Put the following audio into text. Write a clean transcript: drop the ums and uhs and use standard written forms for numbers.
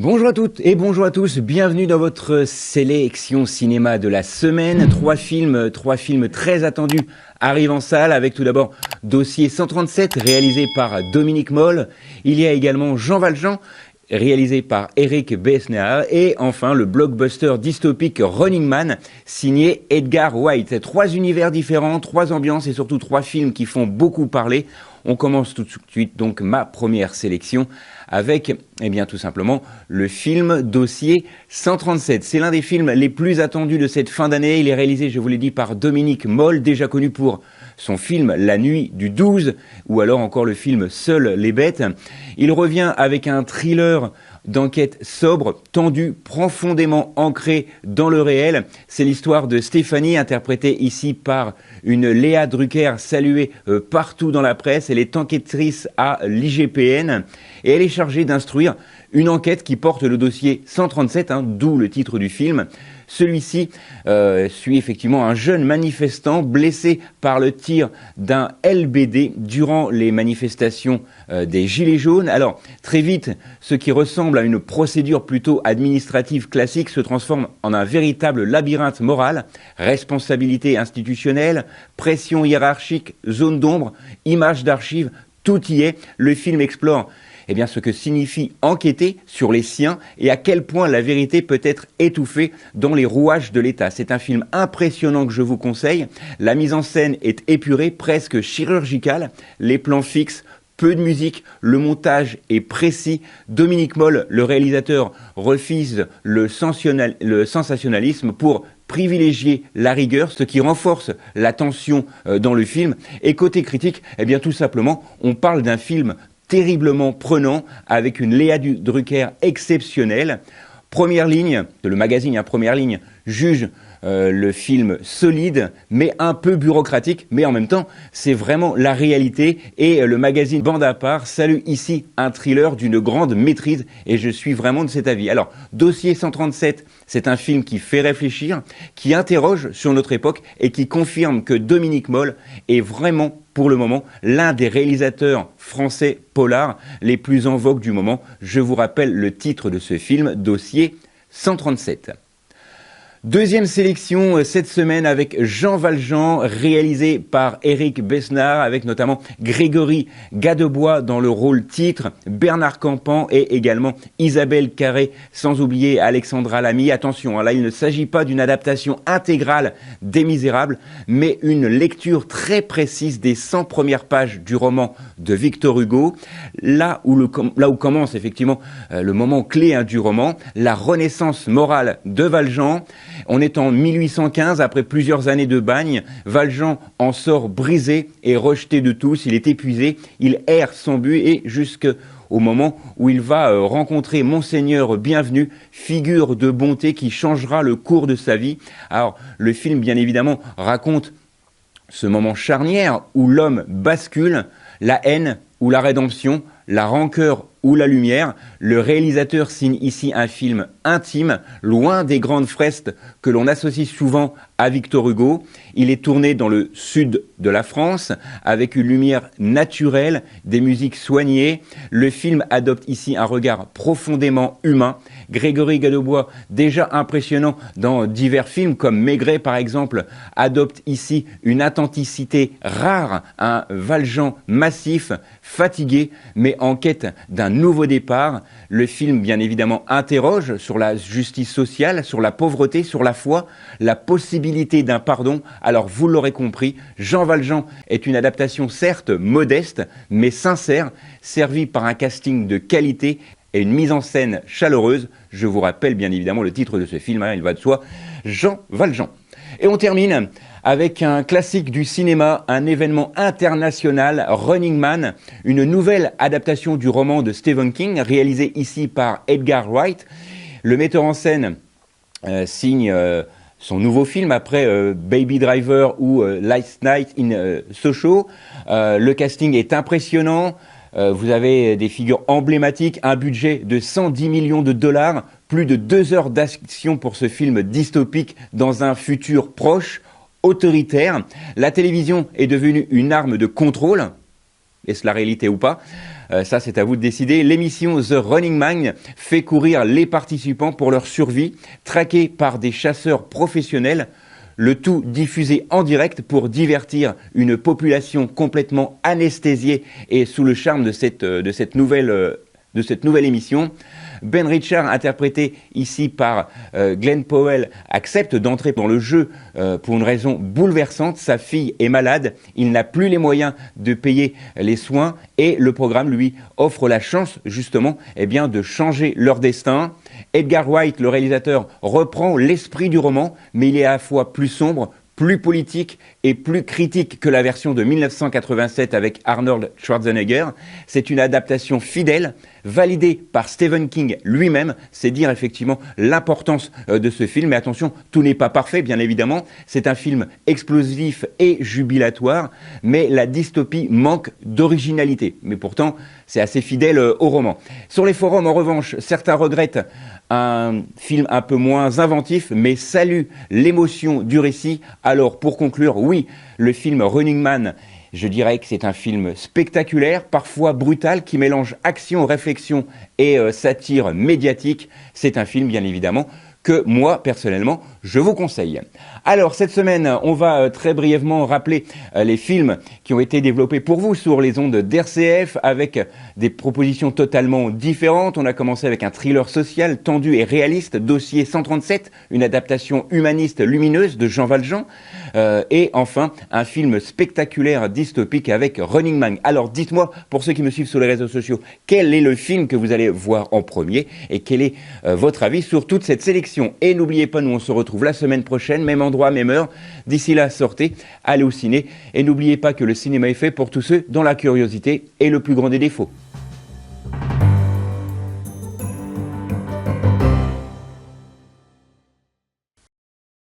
Bonjour à toutes et bonjour à tous, bienvenue dans votre sélection cinéma de la semaine. Trois films très attendus arrivent en salle avec tout d'abord Dossier 137 réalisé par Dominique Moll. Il y a également Jean Valjean réalisé par Eric Besnard et enfin le blockbuster dystopique Running Man signé Edgar Wright. Trois univers différents, trois ambiances et surtout trois films qui font beaucoup parler. On commence tout de suite donc ma première sélection avec, tout simplement, le film Dossier 137. C'est l'un des films les plus attendus de cette fin d'année. Il est réalisé, je vous l'ai dit, par Dominique Moll, déjà connu pour son film La Nuit du 12, ou alors encore le film Seules les bêtes. Il revient avec un thriller d'enquête sobre, tendu, profondément ancré dans le réel. C'est l'histoire de Stéphanie, interprétée ici par une Léa Drucker, saluée partout dans la presse. Elle est enquêtrice à l'IGPN et elle est chargée d'instruire une enquête qui porte le dossier 137, d'où le titre du film. Celui-ci suit effectivement un jeune manifestant blessé par le tir d'un LBD durant les manifestations des Gilets jaunes. Alors, très vite, ce qui ressemble à une procédure plutôt administrative classique se transforme en un véritable labyrinthe moral. Responsabilité institutionnelle, pression hiérarchique, zone d'ombre, images d'archives, tout y est. Le film explore ce que signifie enquêter sur les siens et à quel point la vérité peut être étouffée dans les rouages de l'État. C'est un film impressionnant que je vous conseille. La mise en scène est épurée, presque chirurgicale. Les plans fixes, peu de musique, le montage est précis. Dominique Moll, le réalisateur, refuse le sensationnalisme pour privilégier la rigueur, ce qui renforce la tension dans le film. Et côté critique, tout simplement, on parle d'un film terriblement prenant, avec une Léa Drucker exceptionnelle. Première ligne, le magazine Première Ligne juge le film solide, mais un peu bureaucratique, mais en même temps, c'est vraiment la réalité. Et le magazine Bande à part salue ici un thriller d'une grande maîtrise, et je suis vraiment de cet avis. Alors, Dossier 137, c'est un film qui fait réfléchir, qui interroge sur notre époque, et qui confirme que Dominique Moll est vraiment, pour le moment, l'un des réalisateurs français polars les plus en vogue du moment. Je vous rappelle le titre de ce film, Dossier 137. Deuxième sélection cette semaine avec Jean Valjean, réalisé par Eric Besnard, avec notamment Grégory Gadebois dans le rôle titre, Bernard Campan et également Isabelle Carré, sans oublier Alexandra Lamy. Attention, là il ne s'agit pas d'une adaptation intégrale des Misérables, mais une lecture très précise des 100 premières pages du roman de Victor Hugo, là où commence effectivement le moment clé du roman, la renaissance morale de Valjean. On est en 1815, après plusieurs années de bagne. Valjean en sort brisé et rejeté de tous. Il est épuisé, il erre sans but et jusqu'au moment où il va rencontrer Monseigneur Bienvenu, figure de bonté qui changera le cours de sa vie. Alors, le film, bien évidemment, raconte ce moment charnière où l'homme bascule, la haine ou la rédemption, la rancœur ou la lumière. Le réalisateur signe ici un film intime, loin des grandes fresques que l'on associe souvent à Victor Hugo. Il est tourné dans le sud de la France, avec une lumière naturelle, des musiques soignées. Le film adopte ici un regard profondément humain. Grégory Gadebois, déjà impressionnant dans divers films comme Maigret par exemple, adopte ici une authenticité rare, un Valjean massif, fatigué, mais en quête d'un nouveau départ. Le film, bien évidemment, interroge sur la justice sociale, sur la pauvreté, sur la foi, la possibilité d'un pardon. Alors, vous l'aurez compris, Jean Valjean est une adaptation certes modeste, mais sincère, servie par un casting de qualité et une mise en scène chaleureuse. Je vous rappelle bien évidemment le titre de ce film, il va de soi, Jean Valjean. Et on termine avec un classique du cinéma, un événement international, Running Man, une nouvelle adaptation du roman de Stephen King, réalisé ici par Edgar Wright. Le metteur en scène signe son nouveau film après Baby Driver ou Last Night in Soho. Le casting est impressionnant. Vous avez des figures emblématiques, un budget de 110 millions de dollars, plus de 2 heures d'action pour ce film dystopique dans un futur proche, autoritaire. La télévision est devenue une arme de contrôle. Est-ce la réalité ou pas? Ça, c'est à vous de décider. L'émission The Running Man fait courir les participants pour leur survie, traqués par des chasseurs professionnels. Le tout diffusé en direct pour divertir une population complètement anesthésiée et sous le charme de cette nouvelle émission. Ben Richard, interprété ici par Glenn Powell, accepte d'entrer dans le jeu pour une raison bouleversante. Sa fille est malade, il n'a plus les moyens de payer les soins et le programme lui offre la chance justement de changer leur destin. Edgar Wright, le réalisateur, reprend l'esprit du roman, mais il est à la fois plus sombre, plus politique et plus critique que la version de 1987 avec Arnold Schwarzenegger. C'est une adaptation fidèle, validée par Stephen King lui-même. C'est dire effectivement l'importance de ce film. Mais attention, tout n'est pas parfait, bien évidemment. C'est un film explosif et jubilatoire, mais la dystopie manque d'originalité. Mais pourtant, c'est assez fidèle au roman. Sur les forums, en revanche, certains regrettent un film un peu moins inventif, mais salue l'émotion du récit. Alors, pour conclure, oui, le film Running Man, je dirais que c'est un film spectaculaire, parfois brutal, qui mélange action, réflexion et satire médiatique. C'est un film, bien évidemment, que moi, personnellement, je vous conseille. Alors, cette semaine, on va très brièvement rappeler les films qui ont été développés pour vous sur les ondes d'RCF avec des propositions totalement différentes. On a commencé avec un thriller social tendu et réaliste, Dossier 137, une adaptation humaniste lumineuse de Jean Valjean. Et enfin, un film spectaculaire dystopique avec Running Man. Alors, dites-moi, pour ceux qui me suivent sur les réseaux sociaux, quel est le film que vous allez voir en premier et quel est votre avis sur toute cette sélection? Et n'oubliez pas, nous on se retrouve la semaine prochaine, même endroit, même heure. D'ici là, sortez, allez au ciné. Et n'oubliez pas que le cinéma est fait pour tous ceux dont la curiosité est le plus grand des défauts.